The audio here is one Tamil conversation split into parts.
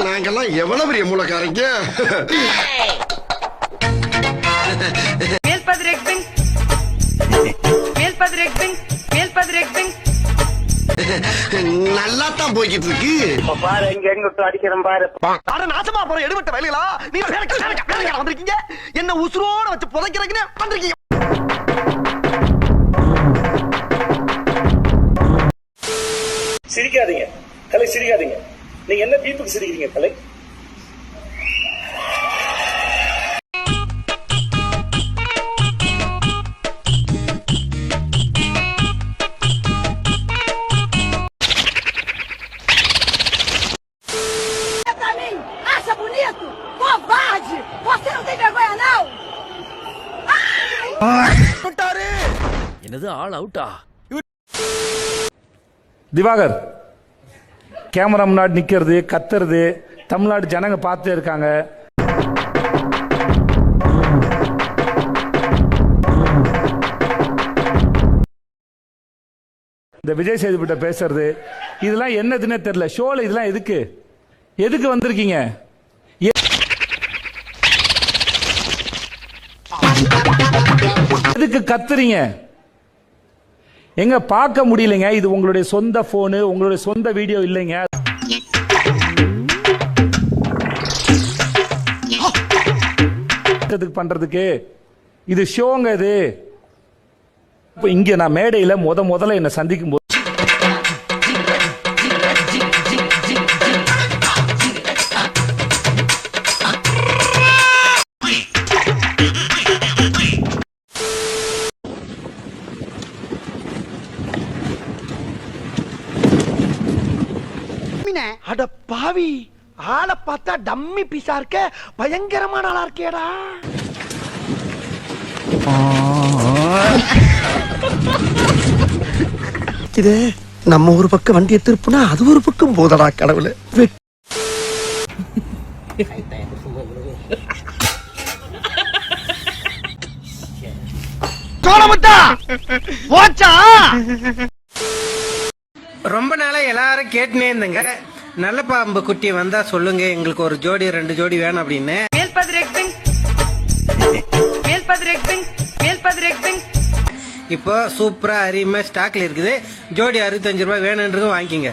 நாங்கெல்லாம் எவ்வளவு பெரிய மூலக்காரங்க. நல்லா தான் போய்கிட்டு இருக்கு. பாரு எங்க அடிக்கிறேன் பாரு. நாசமா போற எடுபட்ட வேலைகளா நீ வந்திருக்கீங்க. என்ன உசுரோட வச்சு புதைக்கிறீங்க வந்திருக்கீங்க. சிரிக்காதீங்க கலை, சிரிக்காதீங்க. நீங்க என்ன தீப்புக்கு சிரிக்கிறீங்க கலை? என்னது ஆல் அவுட்டா? திவாகர் கேமரா முன்னாடி நிக்கிறது, கத்துறது, தமிழ்நாடு ஜனங்க பார்த்து இருக்காங்க. இந்த விஜய் சேதுபதி பேசுறது இதெல்லாம் என்னதுன்னே தெரியல. ஷோல இதெல்லாம் எதுக்கு வந்திருக்கீங்க? எதுக்கு கத்துறீங்க? எங்க பார்க்க முடியலைங்க. இது உங்களுடைய சொந்த போனு, உங்களுடைய சொந்த வீடியோ இல்லைங்க. பண்றதுக்கு இது ஷோங்க. இது இங்க நான் மேடையில முதல்ல என்ன சந்திக்கும் போது அட பாவி, ஆளை பார்த்தா டம்மி பீஸா இருக்க, பயங்கரமான ஆளா இருக்கேடா. இது நம்ம ஒரு பக்கம் வண்டியை திருப்புனா அது ஒரு பக்கம் போதடா கடவுளே. ரொம்ப நாளா எல்லாரும் கேட்டுனே இருந்தங்க, நல்ல பாம்பு குட்டி வந்தா சொல்லுங்க, எங்களுக்கு ஒரு ஜோடி 2 ஜோடி வேணும் அப்படின்னு. இப்போ சூப்பரா அருமை ஸ்டாக்ல இருக்குது. ஜோடி 65 ரூபாய் வேணும்ன்றதும் வாங்கிக்கிங்க.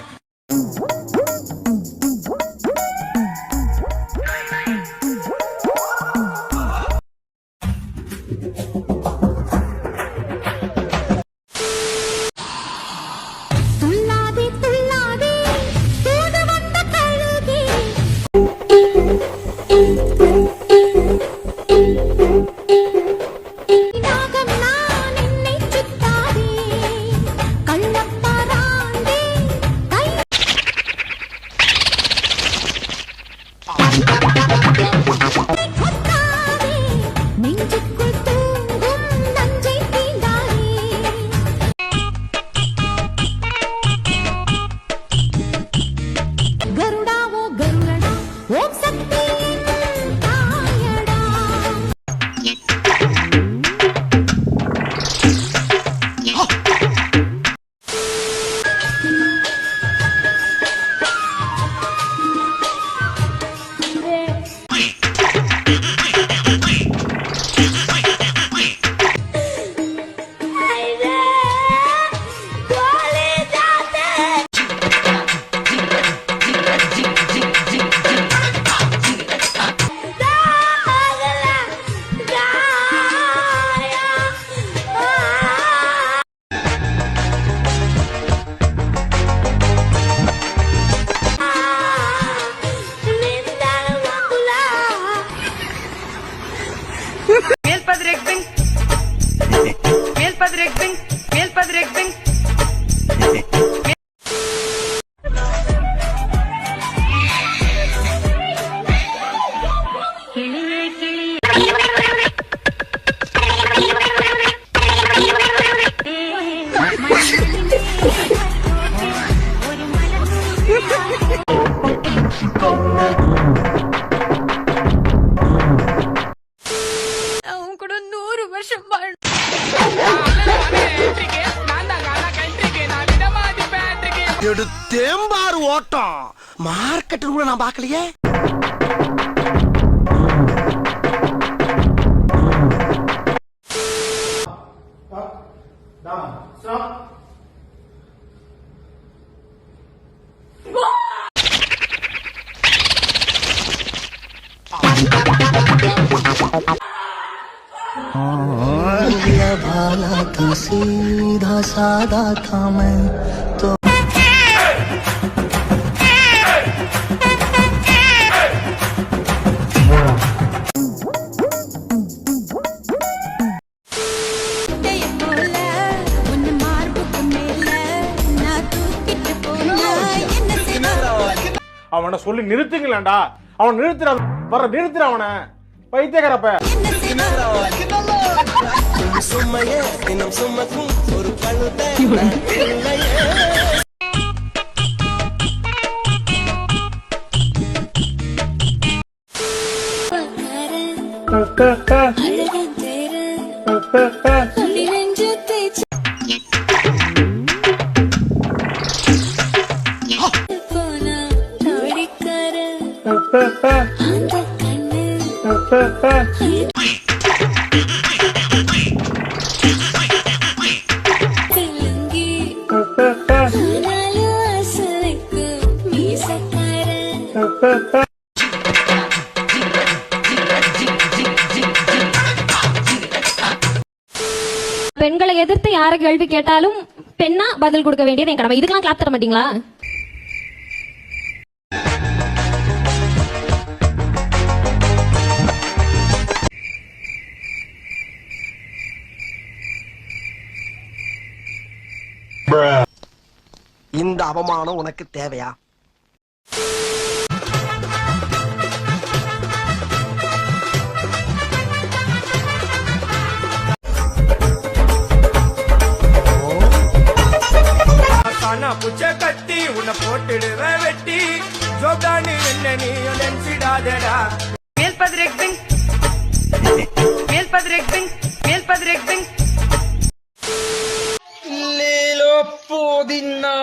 எடுத்தேம்பாரு ஓட்டம். மார்க்கெட் கூட நான் பார்க்கலையே. भाला था सीधा सादा था मैं तो அவனை சொல்லி நிறுத்துங்களேன்டா. அவன் நிறுத்துற வர நிறுத்துற அவனை பைத்தியக்காரப்ப. பெண்களை எதிர்த்து யார கேள்வி கேட்டாலும் பெண்ணா பதில் கொடுக்க வேண்டியது என் கடமை. இதுக்கெல்லாம் கிளாப் தர மாட்டீங்களா? இந்த அவமானம் உனக்கு தேவையா? புச்ச கட்டி உன்னை போட்டுடுவ வெட்டி ஜோப்டானு என்ன நீ நினைச்சிடாதடா. மேல் பத்ரேக் பிங் மேல் பத்ரேக் பிங் மேல் பத்ரேக் பிங் லேலோ போதின்னா.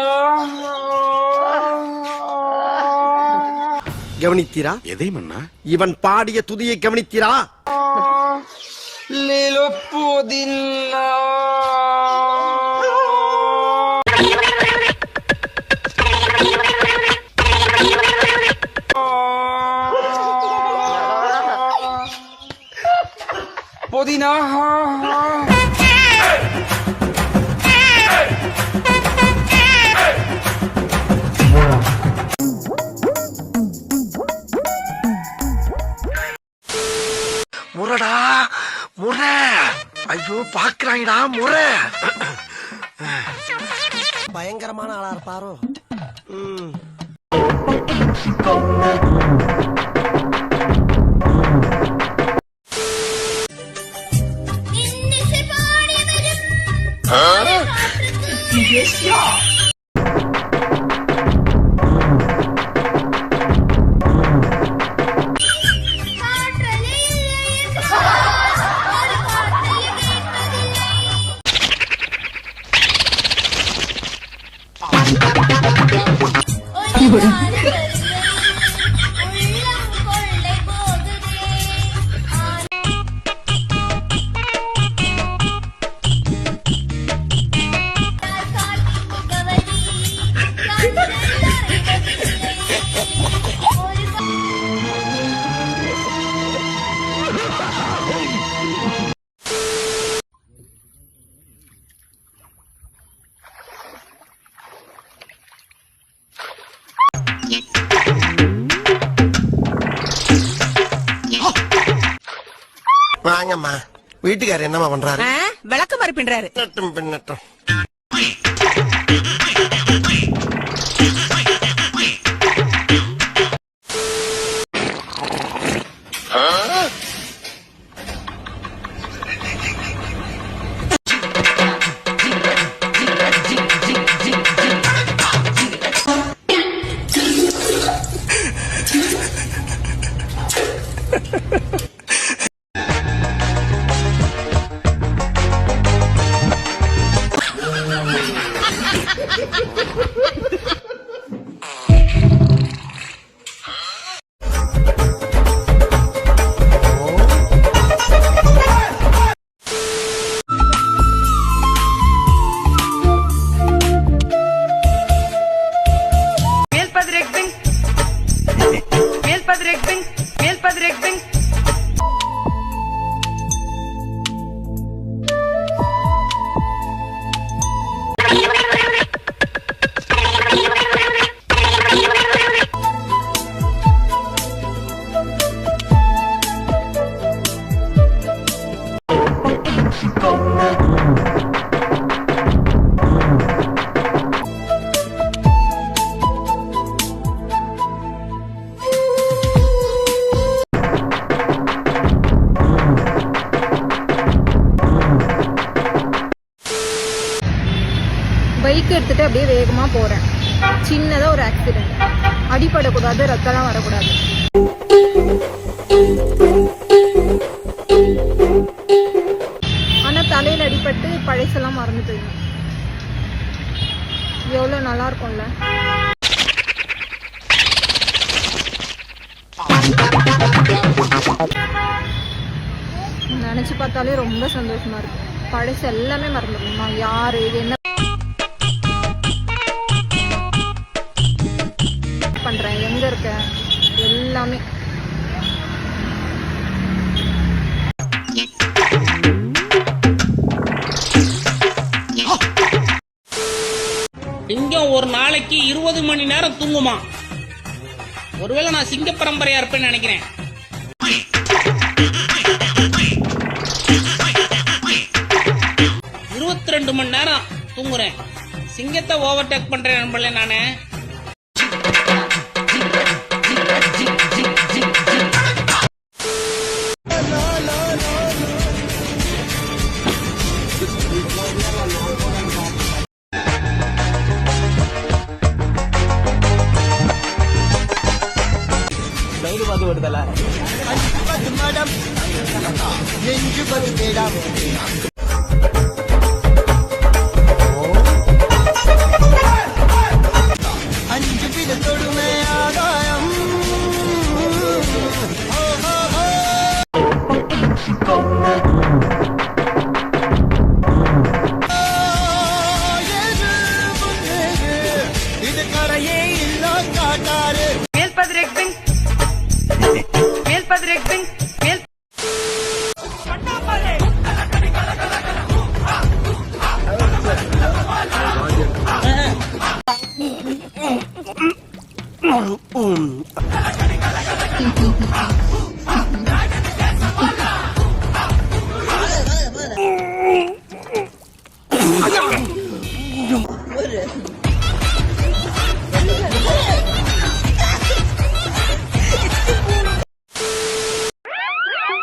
கவனித்தீரா? எதை மன்னா? இவன் பாடிய துதியை கவனித்தீரா? லேலோ போதின்னா. புதினா. முறடா முறை. ஐயோ பாக்குறாங்கடா முறை. பயங்கரமான ஆளா இருப்பாரோ. வாங்கம்மா. வீட்டுக்காரர் என்னமா பண்றாரு? விளக்கு மாதிரி பின்றாரு. பின்னட்டும். பைக் எடுத்துட்டு அப்படியே வேகமா போறேன். சின்னதா ஒரு ஆக்சிடென்ட். அடிபடக்கூடாது, ரத்தம்லாம் வரக்கூடாது. ஆனா தலையில அடிபட்டு பழசெல்லாம் மறந்து போயிடும். எவ்வளவு நல்லா இருக்கும்ல. நினைச்சு பார்த்தாலே ரொம்ப சந்தோஷமா இருக்கு. பழசு எல்லாமே மறந்துடணும். நான் யாரு, என்ன பண்றேன், எங்க இருக்கேன், எல்லாமே. சிங்கம் ஒரு நாளைக்கு 20 மணி நேரம் தூங்குமா. ஒருவேளை நான் சிங்க பரம்பரையா இருப்பேன்னு நினைக்கிறேன். ரெண்டு மணி நேரம் தூங்குறேன். சிங்கத்தை ஓவர்டேக் பண்றேன் நண்பர்களே நானே.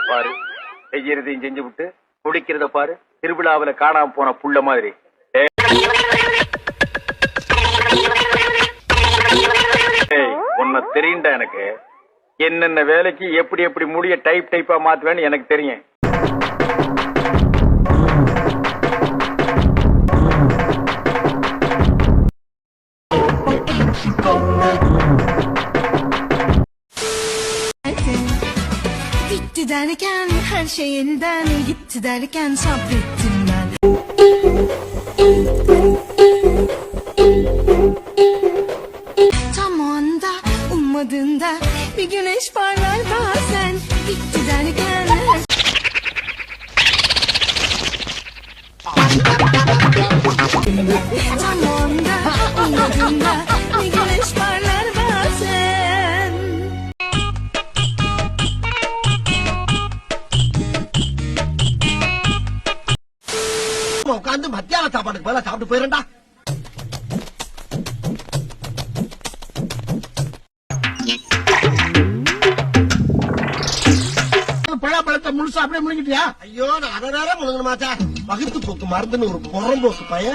பாரு, செய்யறதையும் செஞ்சு விட்டு குடிக்கிறத பாரு. திருவிழாவில காணாம போன புள்ள மாதிரி. உன்னை தெரியுண்டா எனக்கு. என்னென்ன வேலைக்கு எப்படி எப்படி முடிய டைப் டைப்பா மாத்துவேன்னு எனக்கு தெரியும். Bitti derken her şey elden gitti derken sabrettim ben. Tam o anda ummadığında bir güneş parlar bazen. Bitti derken her tam o anda ummadığında bir güneş parlar bazen. உட்காந்து மத்தியான சாப்பாடுக்கு மேல சாப்பிட்டு போயிருந்தா. பழப்பழத்தை முழுசா அப்படியே முழுங்கிட்டியா? ஐயோ, நான் அரை நேரம் முழுங்கணுமாச்சா. வகுத்து போக்கு மருந்துன்னு ஒரு புறம்போக்கு பைய.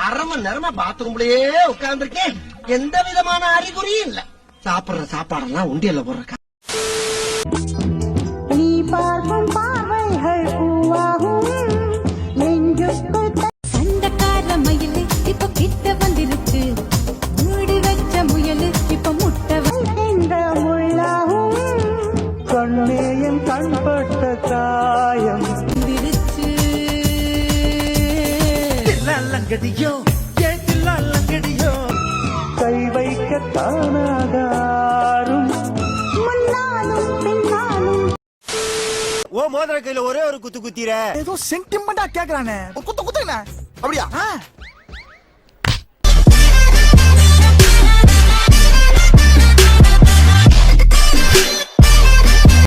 அரை மணி நேரமா பாத்ரூம்லயே உட்கார்ந்துருக்கேன். எந்த விதமான அறிகுறியும் இல்ல. சாப்பிடுற சாப்பாடெல்லாம் உண்டியல்ல போடுற. நீ பார்க்கும் பார்வைகள் பூவாகும் நெஞ்சுக்குள் சண்டக்கார மயிலு இப்ப கிட்ட வந்திருக்கு. மூடி வச்ச முயலு இப்ப முட்டை இந்த முள்ளாகும். கண்ணேயம் கண்பட்ட காயம் விரிச்சு லங்கடியோ லங்கடியோ கை வைக்க தானாகாரும் முன்னாலும் பின்னாலும். ஓ மோதிர கையில ஒரே ஒரு குத்து குத்திர. ஏதோ சென்டிமெண்டா கேக்குறானே. குத்து குத்துங்க. அப்படியா?